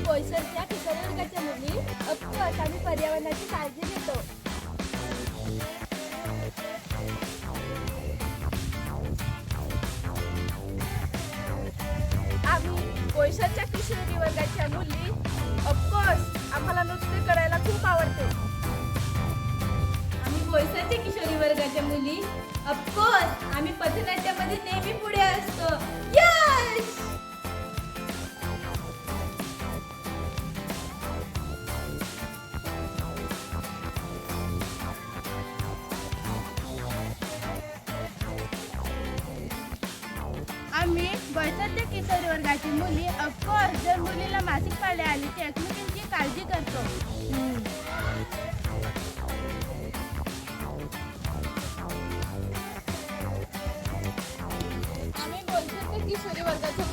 बोईसरच्या किशोरी वर्गाच्या मुली ऑफकोर्स आम्ही पर्यावरणाची काळजी घेतो. आम्ही बोईसरच्या किशोरी वर्गाच्या मुली ऑफकोर्स आम्हाला नृत्य करायला खूप आवडते. आम्ही बोईसरच्या किशोरी वर्गाच्या मुली ऑफकोर्स आम्ही पथनाट्यामध्ये नेहमी पुढे असतो. यस! आम्ही बोईसरच्या किशोरी वर्गाची मुली ऑफकोर्स जर मुलीला मासिक पाळी आली तर एकमेकींची काळजी करतो. आम्ही बोईसरच्या किशोरी वर्गाच्या